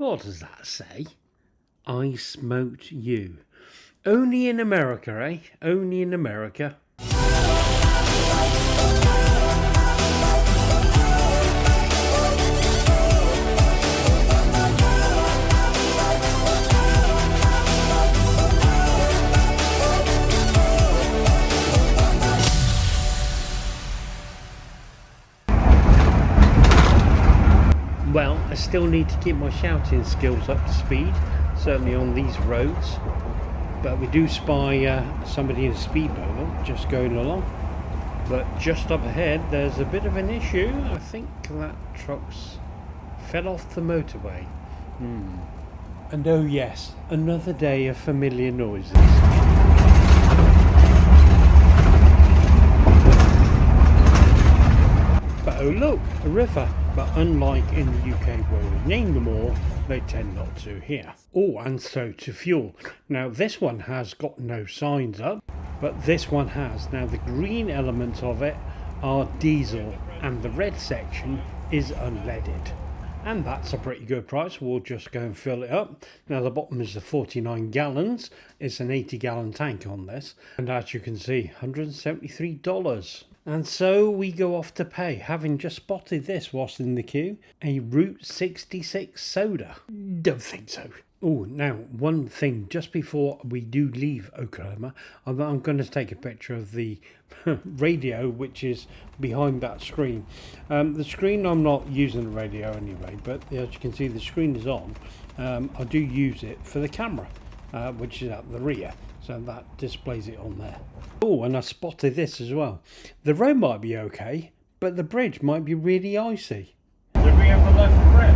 What does that say? I smoked you. Only in America, eh? Only in America. Well, I still need to keep my shouting skills up to speed, certainly on these roads. But we do spy somebody in a speedboat just going along. But just up ahead, there's a bit of an issue. I think that truck's fell off the motorway. And oh yes, another day of familiar noises. But oh look, a river. But unlike in the UK where we name them all, they tend not to here. Oh, and so to fuel. Now this one has got no signs up, but this one has. Now the green elements of it are diesel and the red section is unleaded. And that's a pretty good price. We'll just go and fill it up. Now the bottom is the 49 gallons. It's an 80-gallon tank on this. And as you can see, $173. And so we go off to pay, having just spotted this whilst in the queue, a Route 66 soda. Don't think so. Oh, now one thing, just before we do leave Oklahoma, I'm going to take a picture of the radio which is behind that screen. The screen, I'm not using the radio anyway, but as you can see the screen is on. I do use it for the camera, which is at the rear. So that displays it on there. Oh, and I spotted this as well. The road might be okay, but the bridge might be really icy. Did we have a loaf of bread?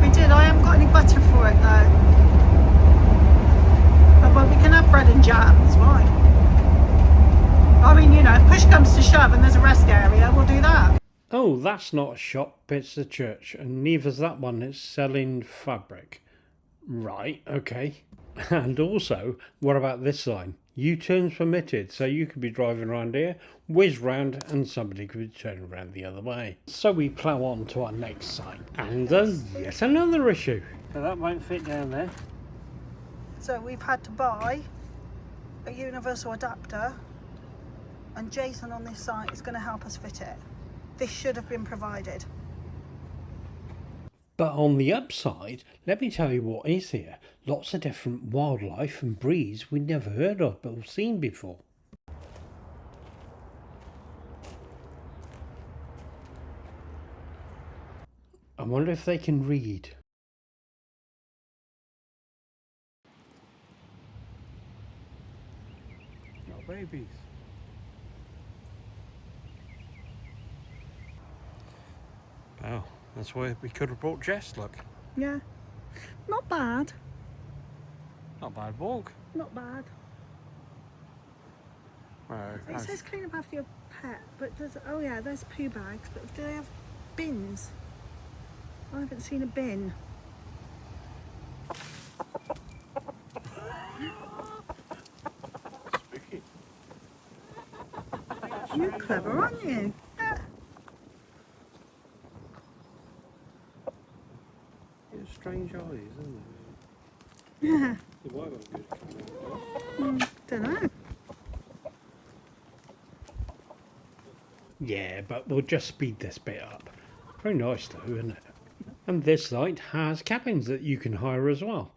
We did. I haven't got any butter for it though. But we can have bread and jam, it's fine. I mean, you know, if push comes to shove and there's a rest area, we'll do that. Oh, that's not a shop, it's a church. And neither's that one, it's selling fabric. Right, okay. And also, what about this sign? U-turns permitted, so you could be driving around here, whiz round, and somebody could be turning around the other way. So we plough on to our next sign, and yet another issue. So that won't fit down there. So we've had to buy a universal adapter, and Jason on this site is going to help us fit it. This should have been provided. But on the upside, let me tell you what is here. Lots of different wildlife and breeds we've never heard of but seen before. I wonder if they can read. No babies. Oh, that's where we could have brought Jess, look. Yeah, not bad. Not bad walk. Not bad. It says clean up after your pet, but there's, oh yeah, there's poo bags, but do they have bins? I haven't seen a bin. Spooky. You're clever, aren't you? Yeah. It's strange eyes, isn't it? Yeah. The white one's good. Don't know. Yeah, but we'll just speed this bit up. Very nice though, isn't it? And this site has cabins that you can hire as well.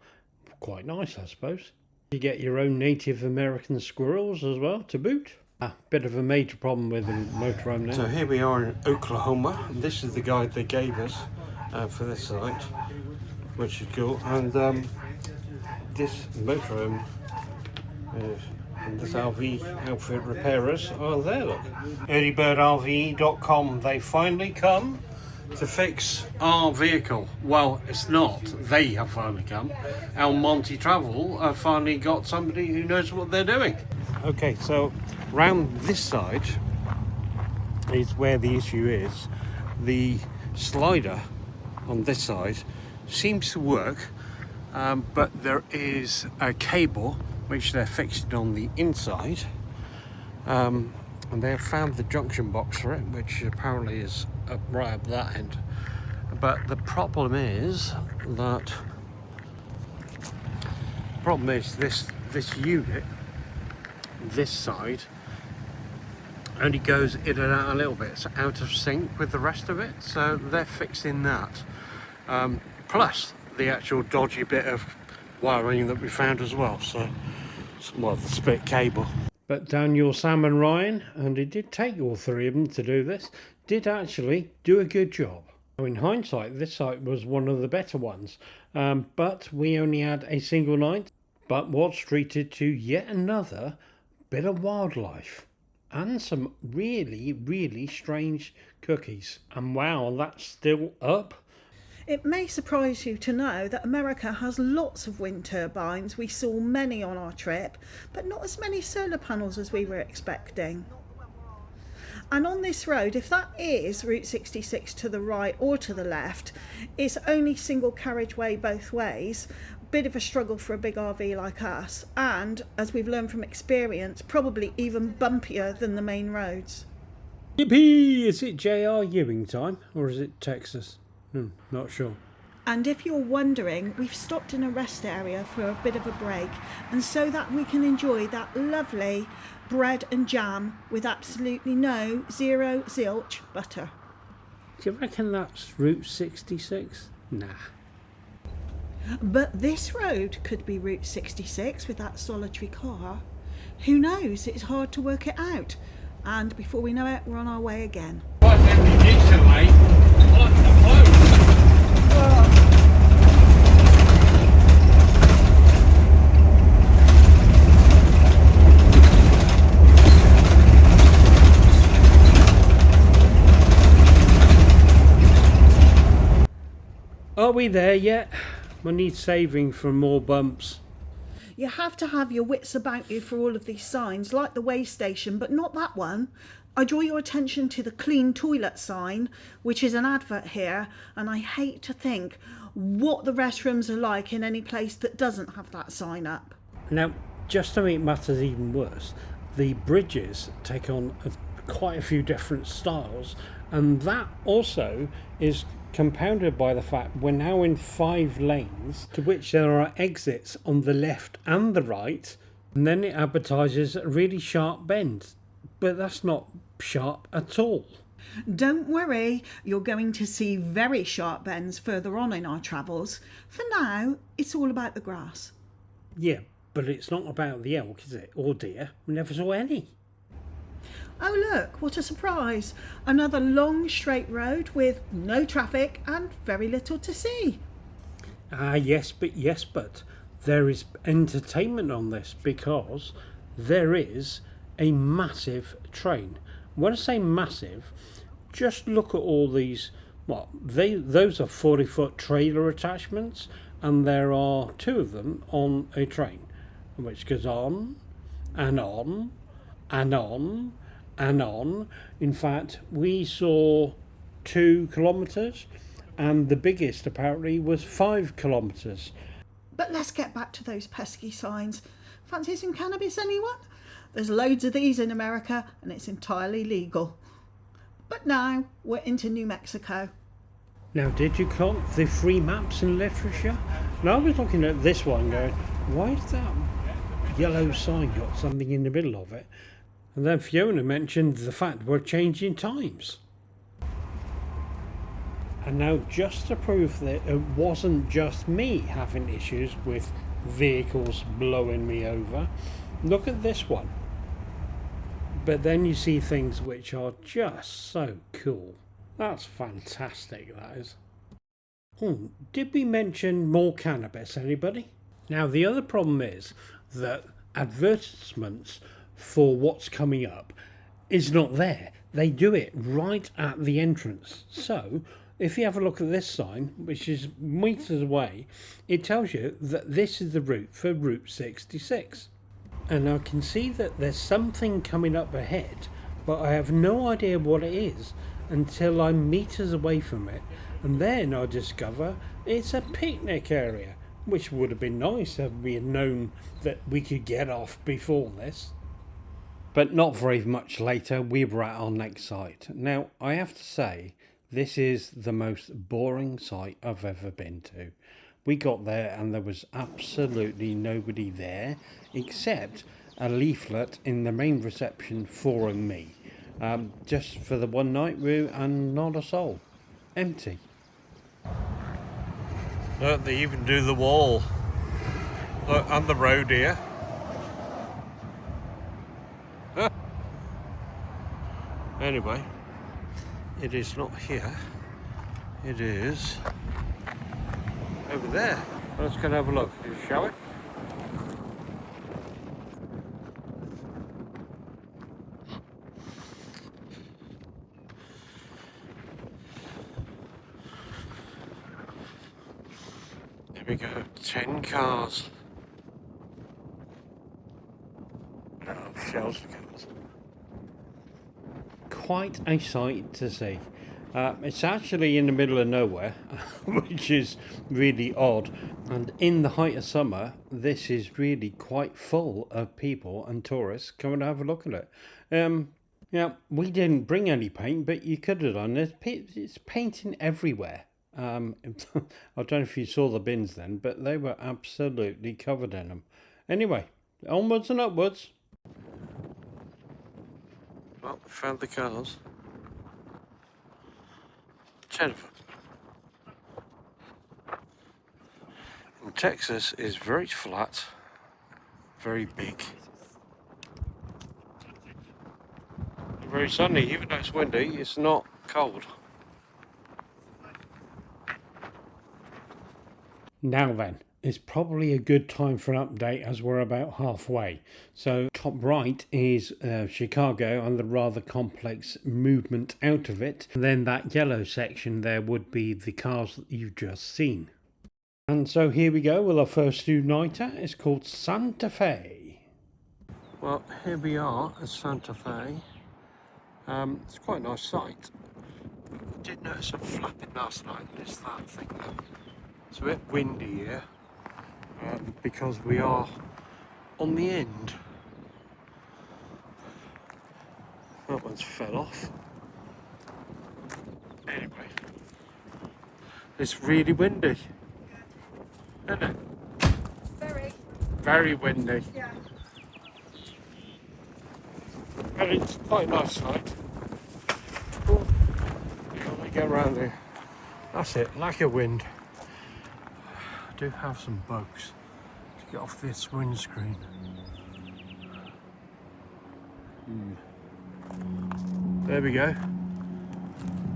Quite nice, I suppose. You get your own Native American squirrels as well to boot. A bit of a major problem with the motorhome now. So here we are in Oklahoma. This is the guide they gave us for this site, which is cool. And this motorhome and this RV outfit repairers are there, look. earlybirdrve.com. They finally come to fix our vehicle. Well, it's not. They have finally come. El Monte Travel have finally got somebody who knows what they're doing. Okay, so round this side is where the issue is. The slider on this side seems to work, but there is a cable which they're fixing on the inside, and they have found the junction box for it, which apparently is right up that end. But the problem is that problem is this unit, this side, only goes in and out a little bit. It's out of sync with the rest of it, so they're fixing that. Plus the actual dodgy bit of wiring that we found as well, so well, the split cable. But Daniel, Sam and Ryan, and it did take all three of them to do this, did actually do a good job. In hindsight, this site was one of the better ones, but we only had a single night, but was treated to yet another bit of wildlife and some really strange cookies. And wow, that's still up. It may surprise you to know that America has lots of wind turbines. We saw many on our trip, but not as many solar panels as we were expecting. And on this road, if that is Route 66 to the right or to the left, it's only single carriageway both ways. Bit of a struggle for a big RV like us, and as we've learned from experience, probably even bumpier than the main roads. Yippee! Is it J.R. Ewing time, or is it Texas? Not sure. And if you're wondering, we've stopped in a rest area for a bit of a break, and so that we can enjoy that lovely bread and jam with absolutely no zilch butter. Do you reckon that's Route 66? Nah. But this road could be Route 66 with that solitary car. Who knows? It's hard to work it out. And before we know it, we're on our way again. Are we there yet? I need saving for more bumps. You have to have your wits about you for all of these signs, like the way station, but not that one. I draw your attention to the clean toilet sign, which is an advert here, and I hate to think what the restrooms are like in any place that doesn't have that sign up. Now, just to make matters even worse, the bridges take on quite a few different styles, and that also is compounded by the fact we're now in 5 lanes, to which there are exits on the left and the right, and then it advertises a really sharp bend, but that's not sharp at all. Don't worry, you're going to see very sharp bends further on in our travels. For now, it's all about the grass. Yeah, but it's not about the elk, is it? Or deer. We never saw any. Oh look, what a surprise. Another long straight road with no traffic and very little to see. Yes, but there is entertainment on this, because there is a massive train. When I say massive, just look at all these. Those are 40-foot trailer attachments, and there are 2 of them on a train, which goes on and on and on and on. In fact, we saw 2 kilometres, and the biggest apparently was 5 kilometres. But let's get back to those pesky signs. Fancy some cannabis, anyone? There's loads of these in America, and it's entirely legal. But now we're into New Mexico. Now, did you clock the free maps and literature? Now I was looking at this one going, why has that yellow sign got something in the middle of it? And then Fiona mentioned the fact we're changing times. And now, just to prove that it wasn't just me having issues with vehicles blowing me over, look at this one. But then you see things which are just so cool. That's fantastic, that is. Did we mention more cannabis, anybody? Now, the other problem is that advertisements for what's coming up is not there. They do it right at the entrance. So if you have a look at this sign, which is meters away, it tells you that this is the route for Route 66. And I can see that there's something coming up ahead, but I have no idea what it is until I'm meters away from it, and then I discover it's a picnic area, which would have been nice if we had known that we could get off before this. But not very much later, we were at our next site. Now, I have to say, This is the most boring site I've ever been to. We got there and there was absolutely nobody there except a leaflet in the main reception for me. Just for the one night room and not a soul. Empty. Look, they even do the wall. Look, and the road here. Anyway, it is not here. It is over there. Let's go and have a look, shall we? There we go, 10 cars. Oh, shells of cars. Quite a sight to see. It's actually in the middle of nowhere, which is really odd. And in the height of summer, this is really quite full of people and tourists coming to have a look at it. Yeah, we didn't bring any paint, but you could have done. It's painting everywhere. I don't know if you saw the bins then, but they were absolutely covered in them. Anyway, onwards and upwards. Well, we found the cars. 10 of them. And Texas is very flat, very big, very sunny. Even though it's windy, it's not cold. Now then, it's probably a good time for an update as we're about halfway. So top right is Chicago and the rather complex movement out of it. And then that yellow section there would be the cars that you've just seen. And so here we go with our first two-nighter. It's called Santa Fe. Well, here we are at Santa Fe. It's quite a nice site. I did notice some flapping last night. It's that thing though. It's a bit windy here because we are on the end. That one's fell off. Anyway, it's really windy, isn't it? Very windy. Yeah. But it's quite a nice sight. Oh, let me get around here. That's it, lack of wind. I do have some bugs to get off this windscreen. There we go.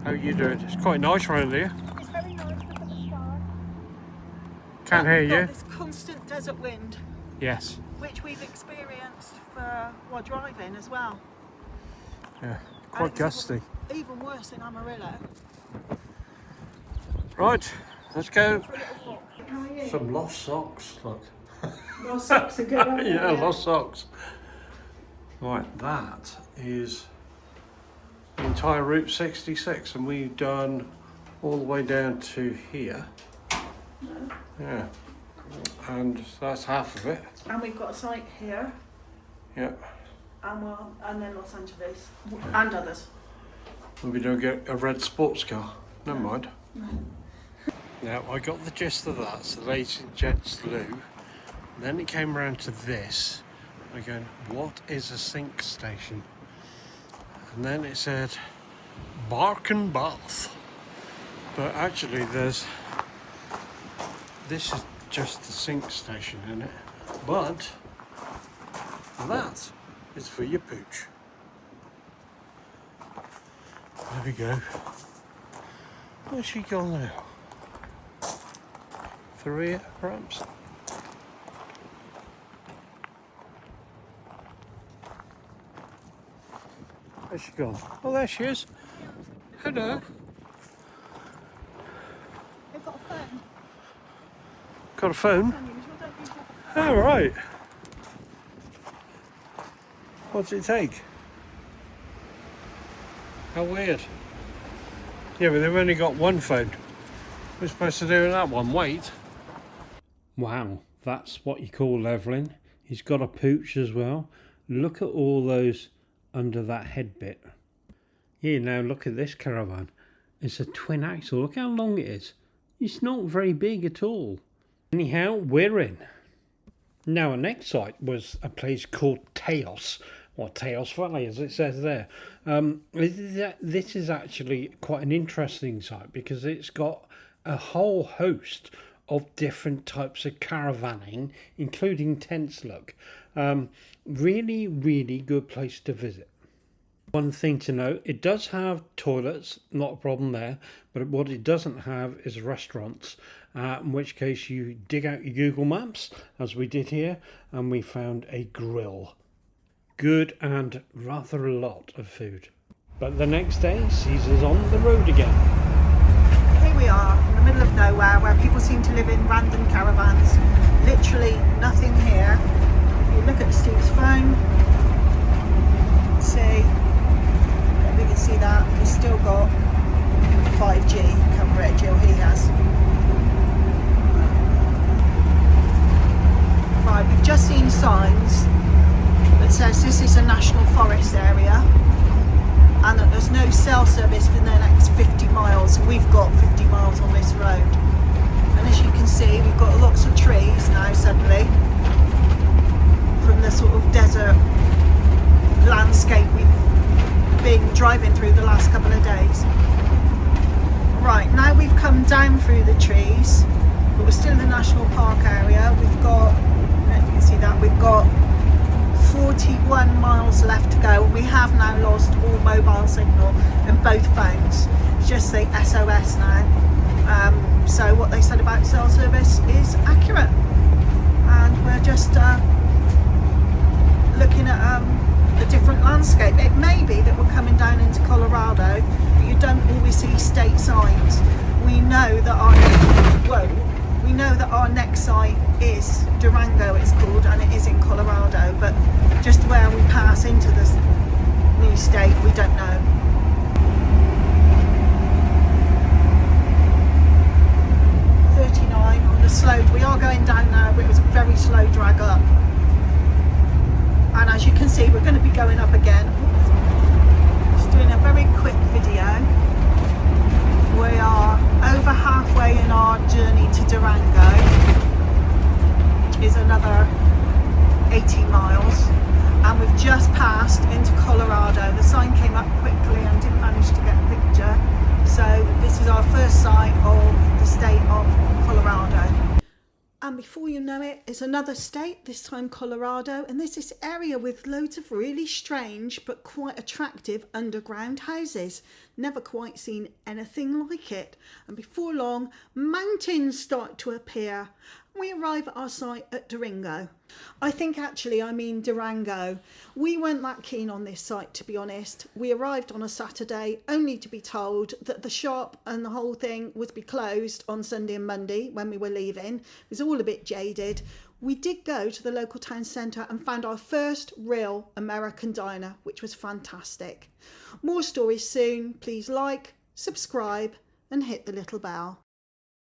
How are you doing? It's quite nice around here. It's very nice, look at the sky. Can't hear you. This constant desert wind, Yes. which we've experienced while driving as well. Yeah. Quite gusty. Even worse in Amarillo. Right, let's go. For a little walk. How are you? Some lost socks, look. Your socks are good, aren't they? Yeah, lost socks. Right, that is the entire Route 66 and we've done all the way down to here. Yeah, and that's half of it. And we've got a site here, Yeah, and then Los Angeles, and others. and we don't get a red sports car. Never mind. Now, I got the gist of that, so ladies and gents loo. Then it came around to this. I go, what is a sink station? And then it said, bark and bath. But actually this is just the sink station in it. But that is for your pooch. There we go. Where's she gone now? Through here, perhaps? Where's she gone? Oh, there she is. Hello. They've got a phone. Got a phone? Unusual, don't use your Oh, right. What's it take? How weird. Yeah, but they've only got one phone. We're supposed to do with that one. Wait. Wow, that's what you call levelling. He's got a pooch as well. Look at all those under that head bit. Yeah, now look at this caravan. It's a twin axle. Look how long it is. It's not very big at all. Anyhow, we're in. Now, our next site was a place called Taos, or Taos Valley, as it says there. This is actually quite an interesting site because it's got a whole host of different types of caravanning, including tents. Look, really, really good place to visit. One thing to note, it does have toilets, not a problem there, but what it doesn't have is restaurants, in which case you dig out your Google Maps, as we did here, and we found a grill. Good and rather a lot of food. But the next day sees us on the road again. Here we are in the middle of nowhere where people seem to live in random caravans. Literally nothing here. You look at Steve's phone, see, we can see that he's still got 5G coverage, or he has. Right, we've just seen signs that says this is a national forest area and that there's no cell service for the next 50 miles. We've got 50 miles on this road. And as you can see, we've got lots of trees now suddenly from the sort of desert landscape we've been driving through the last couple of days. Right, now we've come down through the trees, but we're still in the national park area. We've got, you can see that, we've got 41 miles left to go. We have now lost all mobile signal in both phones. It's just say SOS now. So what they said about cell service is accurate, and we're just looking at a different landscape. It may be that we're coming down into Colorado, but you don't always see state signs. We know that our next site is Durango, it's called, and it is in Colorado, but just where we pass into this new state, we don't know. On the slow, we are going down now, but it was a very slow drag up, and as you can see, we're going to be going up again. Just doing a very quick video. We are over halfway in our journey to Durango, which is another 80 miles, and we've just passed into Colorado. The sign came up quickly and didn't manage to get a picture, so this is our first sight of the state of Colorado. And before you know it, it's another state, this time Colorado, and there's this area with loads of really strange but quite attractive underground houses. Never quite seen anything like it. And before long, mountains start to appear. We arrive at our site at Durango. I think actually I mean Durango. We weren't that keen on this site, to be honest. We arrived on a Saturday only to be told that the shop and the whole thing would be closed on Sunday and Monday when we were leaving. It was all a bit jaded. We did go to the local town centre and found our first real American diner, which was fantastic. More stories soon. Please like, subscribe and hit the little bell.